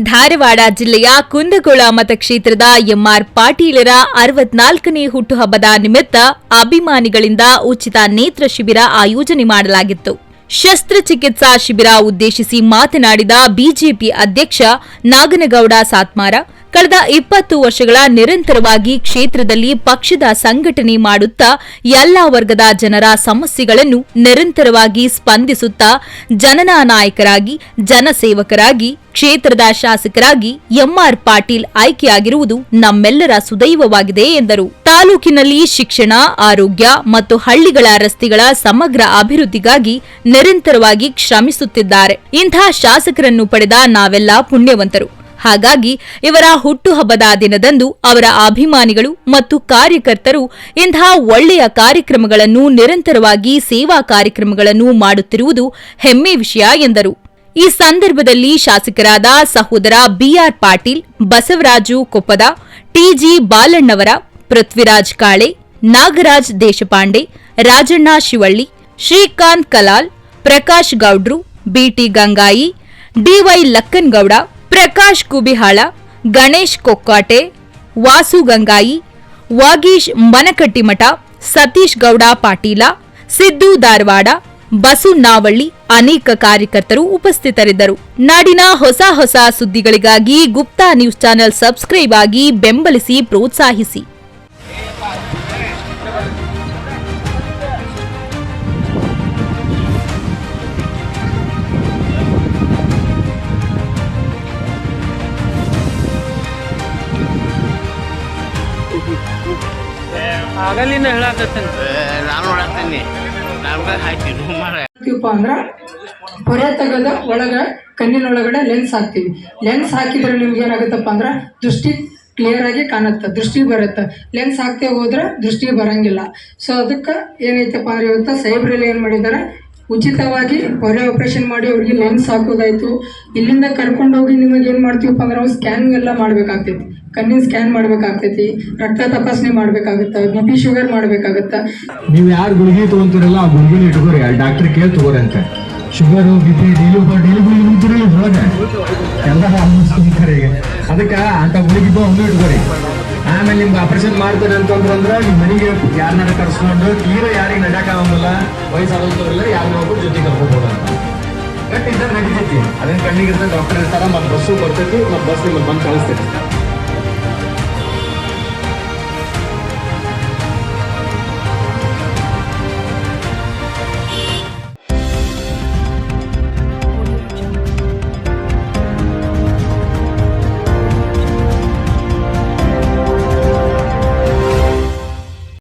ಧಾರವಾಡ ಜಿಲ್ಲೆಯ ಕುಂದಗೋಳ ಮತಕ್ಷೇತ್ರದ ಎಂಆರ್ ಪಾಟೀಲರ 64ನೇ ಹುಟ್ಟುಹಬ್ಬದ ನಿಮಿತ್ತ ಅಭಿಮಾನಿಗಳಿಂದ ಉಚಿತ ನೇತ್ರ ಶಿಬಿರ ಆಯೋಜನೆ ಮಾಡಲಾಗಿತ್ತು. ಶಸ್ತ್ರಚಿಕಿತ್ಸಾ ಶಿಬಿರ ಉದ್ದೇಶಿಸಿ ಮಾತನಾಡಿದ ಬಿಜೆಪಿ ಅಧ್ಯಕ್ಷ ನಾಗನಗೌಡ ಸಾತ್ಮಾರ, ಕಳೆದ 20 ವರ್ಷಗಳ ನಿರಂತರವಾಗಿ ಕ್ಷೇತ್ರದಲ್ಲಿ ಪಕ್ಷದ ಸಂಘಟನೆ ಮಾಡುತ್ತಾ ಎಲ್ಲಾ ವರ್ಗದ ಜನರ ಸಮಸ್ಯೆಗಳನ್ನು ನಿರಂತರವಾಗಿ ಸ್ಪಂದಿಸುತ್ತಾ ಜನನಾ ನಾಯಕರಾಗಿ, ಜನಸೇವಕರಾಗಿ, ಕ್ಷೇತ್ರದ ಶಾಸಕರಾಗಿ ಎಂಆರ್ ಪಾಟೀಲ್ ಆಯ್ಕೆಯಾಗಿರುವುದು ನಮ್ಮೆಲ್ಲರ ಸುದೈವವಾಗಿದೆ ಎಂದರು. ತಾಲೂಕಿನಲ್ಲಿ ಶಿಕ್ಷಣ, ಆರೋಗ್ಯ ಮತ್ತು ಹಳ್ಳಿಗಳ ರಸ್ತೆಗಳ ಸಮಗ್ರ ಅಭಿವೃದ್ಧಿಗಾಗಿ ನಿರಂತರವಾಗಿ ಶ್ರಮಿಸುತ್ತಿದ್ದಾರೆ. ಇಂಥ ಶಾಸಕರನ್ನು ಪಡೆದ ನಾವೆಲ್ಲ ಪುಣ್ಯವಂತರು. ಹಾಗಾಗಿ ಇವರ ಹುಟ್ಟುಹಬ್ಬದ ದಿನದಂದು ಅವರ ಅಭಿಮಾನಿಗಳು ಮತ್ತು ಕಾರ್ಯಕರ್ತರು ಇಂತಹ ಒಳ್ಳೆಯ ಕಾರ್ಯಕ್ರಮಗಳನ್ನು ನಿರಂತರವಾಗಿ ಸೇವಾ ಕಾರ್ಯಕ್ರಮಗಳನ್ನು ಮಾಡುತ್ತಿರುವುದು ಹೆಮ್ಮೆ ವಿಷಯ ಎಂದರು. ಈ ಸಂದರ್ಭದಲ್ಲಿ ಶಾಸಕರಾದ ಸಹೋದರ ಬಿಆರ್ ಪಾಟೀಲ್, ಬಸವರಾಜು ಕೊಪ್ಪದ, ಟಿಜಿ ಬಾಲಣ್ಣವರ, ಪೃಥ್ವಿರಾಜ್ ಕಾಳೆ, ನಾಗರಾಜ್ ದೇಶಪಾಂಡೆ, ರಾಜಣ್ಣ ಶಿವಳ್ಳಿ, ಶ್ರೀಕಾಂತ್ ಕಲಾಲ್, ಪ್ರಕಾಶ್ ಗೌಡ್ರು, ಬಿಟಿ ಗಂಗಾಯಿ, ಡಿವೈ ಲಕ್ಕನ್ಗೌಡ, ಪ್ರಕಾಶ್ ಕುಬಿಹಾಳ, ಗಣೇಶ್ ಕೊಕ್ಕಾಟೆ, ವಾಸು ಗಂಗಾಯಿ, ವಾಗೀಶ್ ಮನಕಟ್ಟಿಮಠ, ಸತೀಶ್ ಗೌಡ ಪಾಟೀಲ, ಸಿದ್ದು ಧಾರವಾಡ, ಬಸು ನಾವಳ್ಳಿ ಅನೇಕ ಕಾರ್ಯಕರ್ತರು ಉಪಸ್ಥಿತರಿದ್ದರು. ನಾಡಿನ ಹೊಸ ಸುದ್ದಿಗಳಿಗಾಗಿ ಗುಪ್ತಾ ನ್ಯೂಸ್ ಚಾನೆಲ್ ಸಬ್ಸ್ಕ್ರೈಬ್ ಆಗಿ ಬೆಂಬಲಿಸಿ ಪ್ರೋತ್ಸಾಹಿಸಿ. ಆಗಲಿನ ಹೇಳಕತ್ತೇನೆ ನಾನು ನೋಡತ್ತೀನಿ ಅಂದ್ರ ಹೊರ ತೆಗೆದ ಒಳಗ ಕಣ್ಣಿನೊಳಗಡೆ ಲೆನ್ಸ್ ಹಾಕ್ತೀವಿ. ಲೆನ್ಸ್ ಹಾಕಿದ್ರೆ ನಿಮ್ಗೆ ಏನಾಗುತ್ತಪ್ಪ ಅಂದ್ರ ದೃಷ್ಟಿ ಕ್ಲಿಯರ್ ಆಗಿ ಕಾಣುತ್ತೆ, ದೃಷ್ಟಿ ಬರುತ್ತೆ. ಲೆನ್ಸ್ ಹಾಕ್ತೇ ಹೋದ್ರೆ ದೃಷ್ಟಿ ಬರಂಗಿಲ್ಲ. ಸೊ ಅದಕ್ಕೆ ಏನೈತಪ್ಪ ಅಂದ್ರೆ ಇವತ್ತು ಸೈಬ್ರಲ್ಲಿ ಏನು ಮಾಡಿದ್ದಾರೆ, ಉಚಿತವಾಗಿ ಹೊರೆ ಆಪರೇಷನ್ ಮಾಡಿ ಅವ್ರಿಗೆ ಲೆನ್ಸ್ ಹಾಕೋದಾಯ್ತು. ಇಲ್ಲಿಂದ ಕರ್ಕೊಂಡೋಗಿ ನಿಮಗೆ ಏನು ಮಾಡ್ತೀವಪ್ಪ ಅಂದ್ರೆ ನಾವು ಸ್ಕ್ಯಾನಿಂಗ್ ಎಲ್ಲ ಮಾಡ್ಬೇಕಾಗ್ತೈತಿ. ಕಣ್ಣಿನ ಸ್ಕ್ಯಾನ್ ಮಾಡ್ಬೇಕಾಗ್ತೈತಿ, ರಕ್ತ ತಪಾಸಣೆ ಮಾಡ್ಬೇಕಾಗುತ್ತೆ, BP ಶುಗರ್ ಮಾಡ್ಬೇಕಾಗತ್ತೆ. ನೀವು ಯಾರು ಗುಳಿಗೆ ತಗೊಂತೀರಲ್ಲ ಆ ಗುಳಿಗೆ ಇಟ್ಕೋರಿ, ಡಾಕ್ಟರ್ ಕೇಳಿ ತಗೋರಿ ಅಂತ. ಶುಗರು, BP, ಡೈಲಿ ಗುಳಿಗೆ ನಿಂತಿರಲ್ಲ ಒಳಗೆ ಎಲ್ಲ ಅದಕ್ಕೆ ಅಂತ ಗುಳಿಗೆ ಹಂಗೆ ಇಟ್ಕೋರಿ. ಆಮೇಲೆ ನಿಮ್ಗೆ ಆಪರೇಷನ್ ಮಾಡ್ತಾರೆ ಅಂತಂದ್ರೆ ನಿಮ್ಮ ಮನೆಗೆ ಯಾರನ್ನ ಕರ್ಸ್ಕೊಂಡು ತೀರ ಯಾರಿಗೆ ನಡ್ಯಾಕಾಗಲ್ಲ, ವಯಸ್ಸಾಗೋಲ್ಲ, ಯಾರನ್ನೊಬ್ಬರು ಜೊತೆ ಕರ್ಕೋಬೋದು ಅಂತ ಗಟ್ಟಿ ಇದ್ದರೆ ನಡೀತೈತಿ. ಅದೇನು ಕಣ್ಣಿಗೆ ಡಾಕ್ಟರ್ ಇರ್ತಾರ, ಮತ್ತು ಬಸ್ಸು ಬರ್ತೈತಿ, ಮತ್ತು ಬಸ್ ನಿಮ್ಮಲ್ಲಿ ಬಂದು ಕಳಿಸ್ತೈತಿ.